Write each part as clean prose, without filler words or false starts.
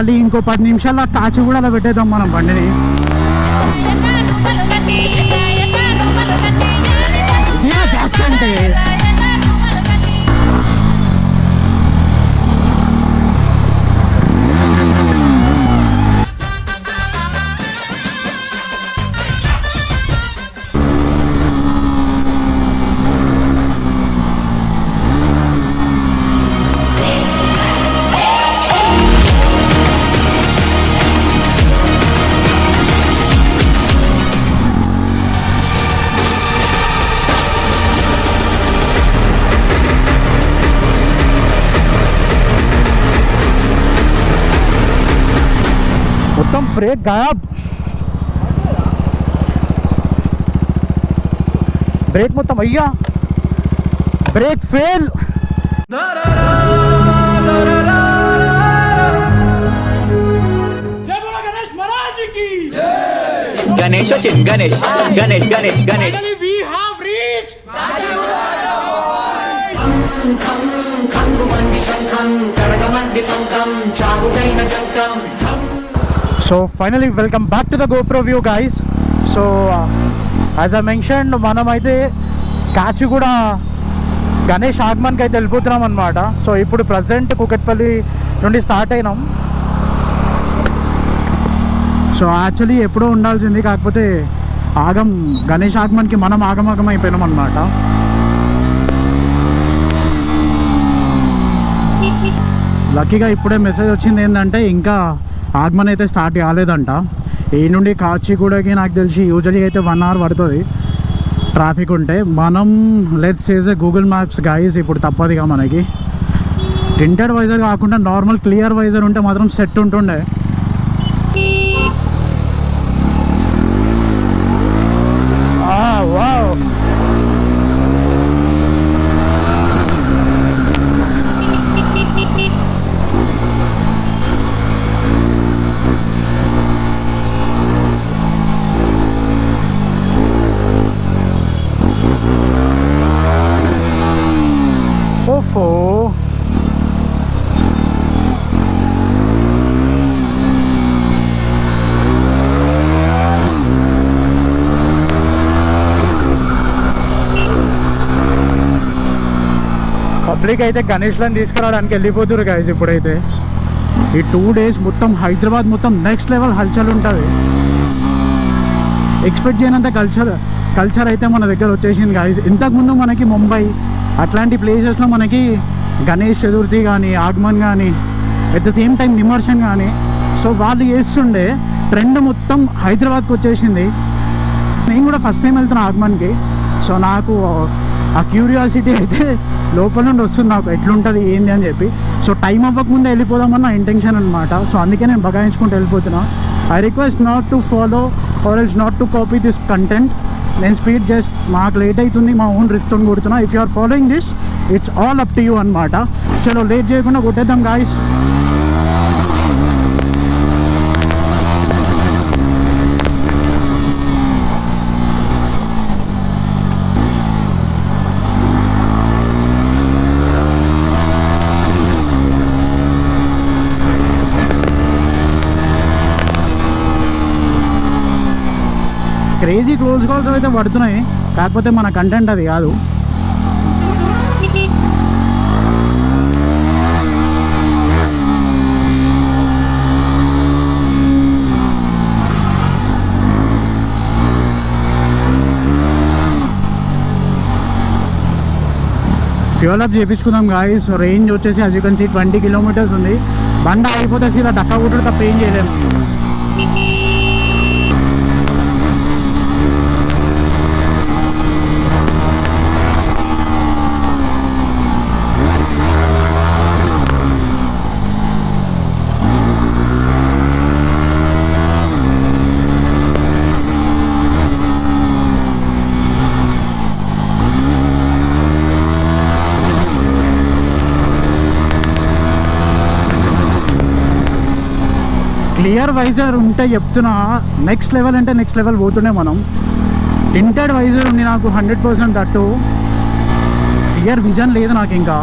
ఖాళీ ఇంకో 10 నిమిషాల్లో కాచిగూడలో పెట్టేద్దాం మనం బండిని. అంటే మొత్తం బ్రేక్ గాయబ్, బ్రేక్ మొత్తం అయ్యా, బ్రేక్ ఫెయిల్. గణేష్ వచ్చింది, Ganesh Ganesh Ganesh Ganesh. So finally welcome back to the GoPro View guys. So as I mentioned, మనమైతే కాచిగూడ గణేష్ ఆగమన్కి అయితే వెళ్ళిపోతున్నాం అనమాట. సో ఇప్పుడు ప్రజెంట్ కుకట్పల్లి నుండి స్టార్ట్ అయినాం. సో యాక్చువల్లీ ఎప్పుడో ఉండాల్సింది, కాకపోతే గణేష్ ఆగమన్కి మనం ఆగమాగం అయిపోయినాం అనమాట. లక్కీగా ఇప్పుడే మెసేజ్ వచ్చింది ఏంటంటే ఇంకా ఆగమన్ అయితే స్టార్ట్ కాలేదంట. ఈ నుండి కాచిగూడకి నాకు తెలిసి యూజువల్లీ అయితే 1 hour పడుతుంది ట్రాఫిక్ ఉంటే. మనం లెట్స్ చేసే గూగుల్ మ్యాప్స్ గైస్ ఇప్పుడు తప్పదుగా మనకి. టింటెడ్ వైజర్ కాకుండా నార్మల్ క్లియర్ వైజర్ ఉంటే మాత్రం సెట్ ఉంటుండే. వావ్, ఓఫో. పబ్లిక్ అయితే గణేష్లను తీసుకురావడానికి వెళ్ళిపోతున్నారు గైస్ ఇప్పుడైతే. ఈ 2 days మొత్తం హైదరాబాద్ మొత్తం నెక్స్ట్ లెవెల్ హల్చల్ ఉంటుంది. ఎక్స్పెక్ట్ చేయనంత కల్చర్ అయితే మన దగ్గర వచ్చేసింది గైస్. ఇంతకుముందు మనకి ముంబై అట్లాంటి ప్లేసెస్లో మనకి గణేష్ చతుర్థి కానీ, ఆగమన్ కానీ, అట్ ద సేమ్ టైం నిమర్షన్ కానీ, సో వాళ్ళు చేస్తుండే ట్రెండ్ మొత్తం హైదరాబాద్కి వచ్చేసింది. నేను కూడా ఫస్ట్ టైం వెళ్తున్నా ఆగమన్కి. సో నాకు ఆ క్యూరియాసిటీ అయితే లోపల నుండి వస్తుంది, నాకు ఎట్లుంటుంది ఏంది అని చెప్పి. సో టైం అవ్వకముందే వెళ్ళిపోదామన్న ఇంటెన్షన్ అనమాట. సో అందుకే నేను బగాయించుకుంటూ వెళ్ళిపోతున్నా. I request not to follow or else not to copy this content. నేను స్పీడ్ జస్ట్ మాకు లేట్ అవుతుంది, మా ఓన్ రిస్క్ తోని కొడుతున్నా. If you are following this it's all up to you అనమాట. చలో లేట్ చేయకుండా కొట్టేద్దాం గాయస్. క్రేజీ క్లోజ్ కాల్స్ అయితే పడుతున్నాయి, కాకపోతే మన కంటెంట్ అది కాదు. ఫ్యూల్ అప్ చేయించుకుందాం గాయస్. రేంజ్ వచ్చేసి as you can see 20 kilometers ఉంది. బండ అయిపోతే ఇలా డక్కా కొట్టుడు తప్ప ఏం చేయలేము. క్లియర్ వైజర్ ఉంటే చెప్తున్నా, నెక్స్ట్ లెవెల్ అంటే నెక్స్ట్ లెవెల్ పోతుండే మనం. టింటెడ్ వైజర్ ఉంది నాకు 100%. అటు క్లియర్ విజన్ లేదు నాకు ఇంకా.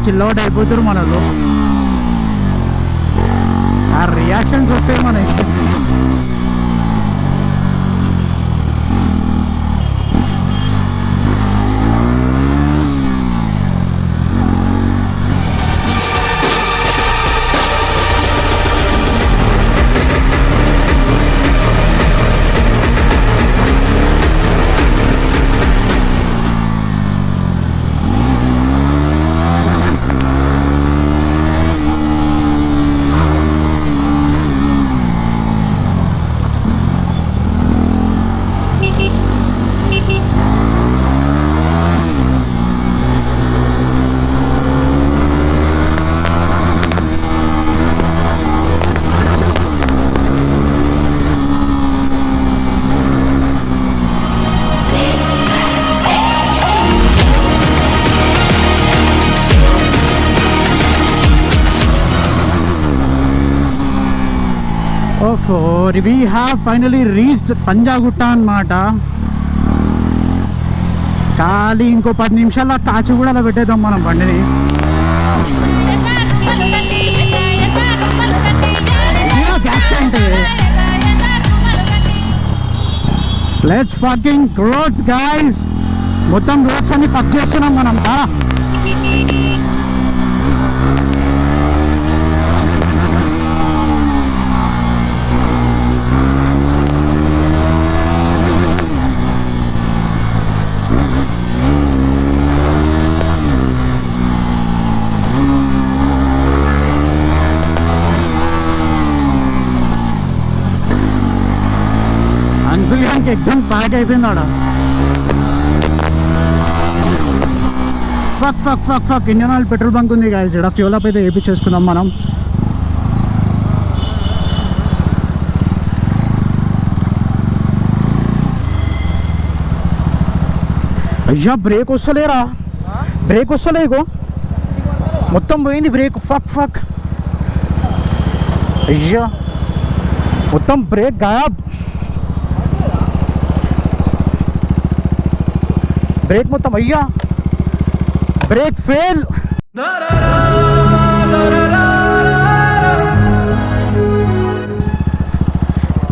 చిల్లౌట్ అయిపోతారు మనలో. ఆ రియాక్షన్స్ వస్తాయి మనకి. We have finally reached Panjagutta అన్నమాట. ఖాళీ ఇంకో 10 నిమిషాల్లో కాచిగూడలో పెట్టేద్దాం మనం బండిని. Let's fucking roads guys. మొత్తం రోడ్స్ అన్ని ఫక్ చేస్తున్నాం మనం. एकदम ఫ్యాక్ అయిపోయింది ఆడ. Fuck fuck fuck fuck. Indian oil petrol bunk ఉంది గాయస్. ఇక్కడ ఫ్యూల్ అప్ అయితే వేయించేసుకుందాం మనం. అయ్యా బ్రేక్ వస్తలేరా, బ్రేక్ వస్తలేగో, మొత్తం పోయింది బ్రేక్. Fuck fuck. అయ్యా మొత్తం బ్రేక్ గాయబ్. బ్రేక్ మొత్తం. అయ్యా బ్రేక్ ఫెయిల్.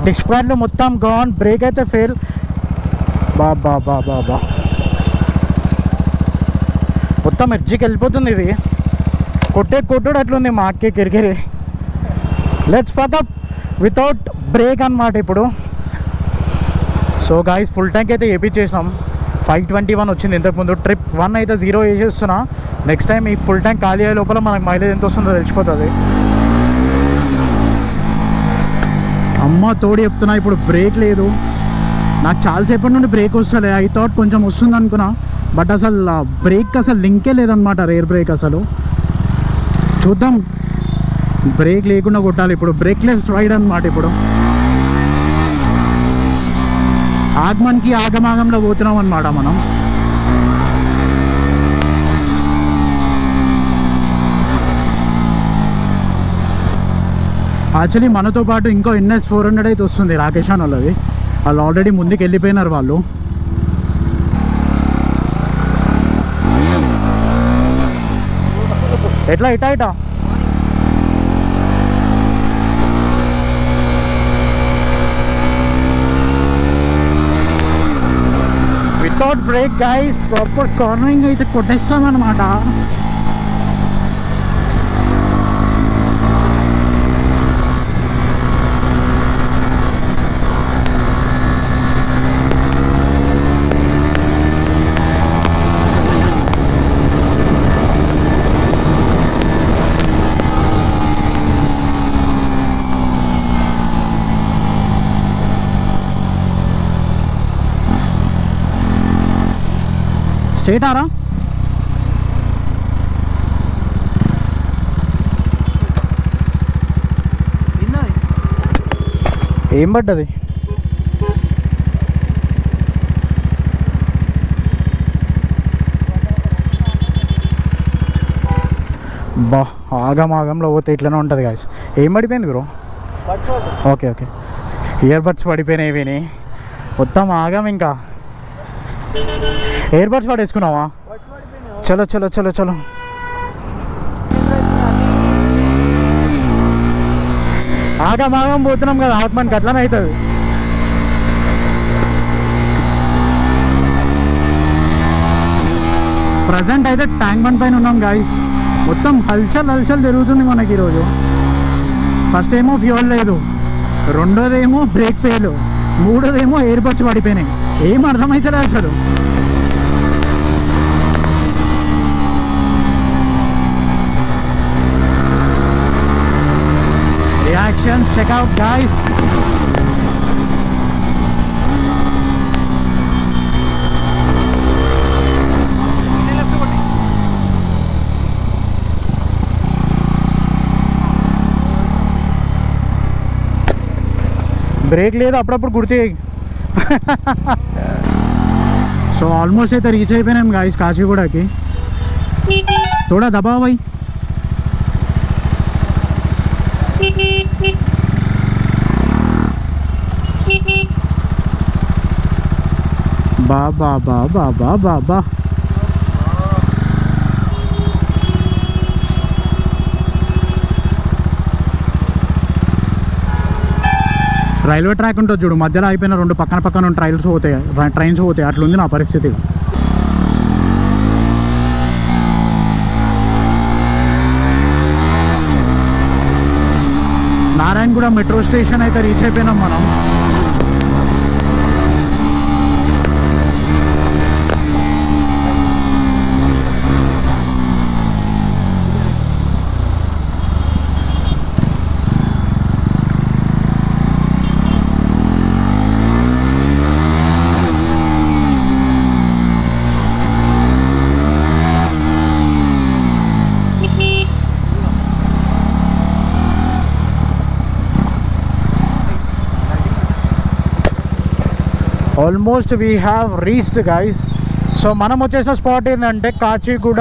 డిస్క్ ప్యాడ్లు మొత్తం గాన్. బ్రేక్ అయితే ఫెయిల్. బాబా బాబా బా మొత్తం ఎడ్జికి వెళ్ళిపోతుంది ఇది. కొట్టుడు అట్లుంది మా అక్కే కిరికిరి. Let's fuck up without break అన్నమాట ఇప్పుడు. సో గాయస్ ఫుల్ ట్యాంక్ అయితే వేయించేసినాం. 521 వచ్చింది ఇంతకుముందు. ట్రిప్ 1 అయితే 0 వేసేస్తున్నా. నెక్స్ట్ టైం ఈ ఫుల్ ట్యాంక్ ఖాళీ అయ్యే లోపల మనకు మైలేజ్ ఎంత వస్తుందో తెలిసిపోతుంది. అమ్మ తోడు చెప్తున్నా, ఇప్పుడు బ్రేక్ లేదు. నాకు చాలాసేపటి నుండి బ్రేక్ వస్తలే. ఐ థాట్ కొంచెం వస్తుంది అనుకున్నా, బట్ అసలు బ్రేక్ అసలు లింకే లేదనమాట. రేర్ బ్రేక్ అసలు. చూద్దాం, బ్రేక్ లేకుండా కొట్టాలి ఇప్పుడు. బ్రేక్లెస్ రైడ్ అనమాట ఇప్పుడు. ఆగమన్కి ఆగమాగంలో పోతున్నాం అన్నమాట మనం. యాక్చువల్లీ మనతో పాటు ఇంకో NS 400 అయితే వస్తుంది రాకేష్ అని వాళ్ళది. వాళ్ళు ఆల్రెడీ ముందుకు వెళ్ళిపోయినారు వాళ్ళు. ఎట్లా ఇటా ఇటా without break guys. Proper cornering అయితే కొట్టేస్తాం అన్నమాట. స్ట్రైట్ ఆరా. ఏం పడ్డది? బా ఆగంలో పోతే ఇట్లనే ఉంటుంది గాయస్. ఏం పడిపోయింది bro? Okay okay, ear buds పడిపోయినాయి విని మొత్తం ఆగం. ఇంకా ఎయిర్ బడ్స్ పడేసుకున్నావా? చలో చలో చలో చలో. ఆగమాగం పోతున్నాం కదా ఆత్మనికి అట్లనే అవుతుంది. ప్రజెంట్ అయితే ట్యాంక్ బండ్ పైన ఉన్నాం గాయస్. మొత్తం హల్చల్ జరుగుతుంది మనకి ఈరోజు. ఫస్ట్ ఏమో ఫ్యూయల్ లేదు, రెండోదేమో బ్రేక్ ఫెయిల్, మూడోదేమో ఎయిర్ బడ్స్ పడిపోయినాయి. ఏం అర్థమవుతుంది అసలు. Reactions checkout guys. బ్రేక్ లేదు, అప్పుడప్పుడు గుర్తు. సో ఆల్మోస్ట్ అయితే రీచ్ అయిపోయినాం గాయస్ కాచిగూడకి. थोड़ा दबाओ भाई. बाबा बाबा बाबा बा రైల్వే ట్రాక్ ఉంటుంది చూడు, మధ్యలో అయిపోయిన రెండు పక్కన పక్కన ట్రైన్స్ పోతాయి అట్లుంది నా పరిస్థితి. నారాయణగూడ మెట్రో స్టేషన్ అయితే రీచ్ అయిపోయినాం మనం. Almost we have reached guys. So మనం వచ్చేసిన స్పాట్ ఏంటంటే కాచిగూడ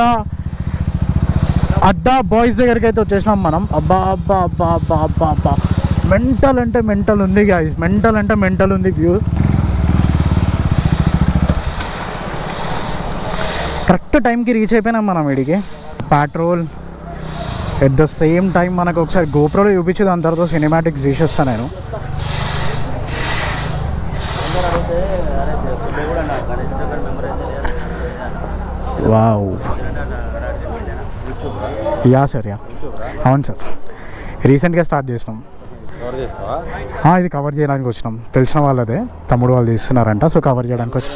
అడ్డా బాయ్స్ దగ్గరికి అయితే వచ్చేసినాం మనం. అబ్బా అబ్బా అబ్బా అబ్బా అబ్బా అబ్బా, మెంటల్ అంటే మెంటల్ ఉంది గైస్, మెంటల్ అంటే మెంటల్ ఉంది వ్యూ. కరెక్ట్ టైంకి రీచ్ అయిపోయినాం మనం వీడికి. Petrol at the same time మనకు ఒకసారి గోప్రోలో చూపించి దాని తర్వాత సినిమాటిక్స్ తీసేస్తాను నేను. వావ్, యా సార్, యా అవును సార్, రీసెంట్గా స్టార్ట్ చేసినాం. ఇది కవర్ చేయడానికి వచ్చినాం, తెలిసిన వాళ్ళదే, తమ్ముడు వాళ్ళు తీస్తున్నారంట, సో కవర్ చేయడానికి వచ్చి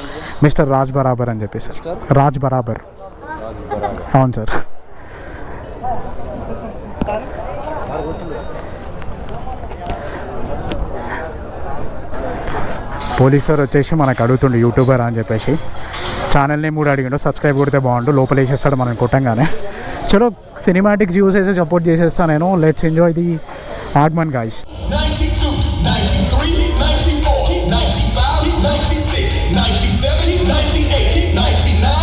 మిస్టర్ రాజ్ బరాబర్ అని చెప్పి సార్. రాజ్ బరాబర్, అవును సార్. పోలీస్ సార్ వచ్చేసి మనకు అడుగుతుండే యూట్యూబర్ అని చెప్పేసి, ఛానల్ నేమ్ కూడా అడిగిండు, సబ్స్క్రైబ్ కొడితే బాగుండు, లోపల వేసేస్తాడు మనం కొట్టంగానే. చలో సినిమాటిక్స్ యూస్ చేసి సపోర్ట్ చేసేస్తాను నేను. Let's enjoy the Aagman guys. 92, 93, 94, 95, 96, 97, 98, 99.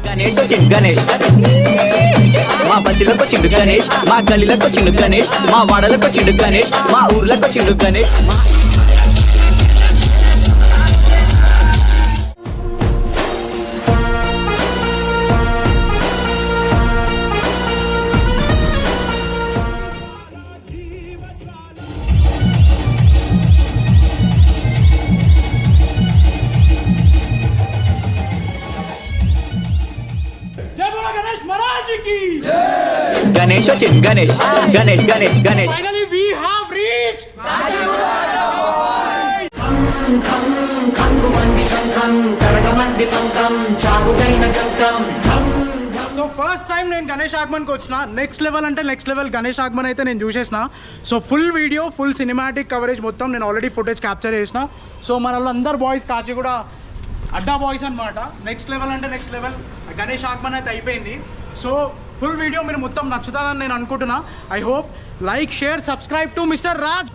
Ganesh వచ్చిండు గణేష్, మా బస్సులకు వచ్చిండు గణేష్, మా గల్లీలకు వచ్చిండు గణేష్, మా వాడలకు వచ్చిండు గణేష్, మా ఊర్లకు వచ్చిండు గణేష్. గణేష్ వచ్చిండు Ganesh, Ganesh Ganesh Ganesh. Finally we have reached so first time నేను గణేష్ ఆగమన్కి వచ్చిన. నెక్స్ట్ లెవెల్ అంటే నెక్స్ట్ లెవెల్ గణేష్ ఆగమన్ అయితే నేను చూసేసిన. So full video, full cinematic coverage మొత్తం నేను ఆల్రెడీ ఫుటేజ్ క్యాప్చర్ చేసిన. సో మన వాళ్ళందరూ బాయ్స్ కాచిగూడ అడ్డా బాయ్స్ అనమాట. నెక్స్ట్ లెవెల్ అంటే నెక్స్ట్ లెవెల్ గణేష్ ఆగమన్ అయితే అయిపోయింది. సో ఫుల్ వీడియో మీరు మొత్తం నచ్చుతారని నేను అనుకుంటున్నా. I hope Like, share, subscribe to Mr. Raj.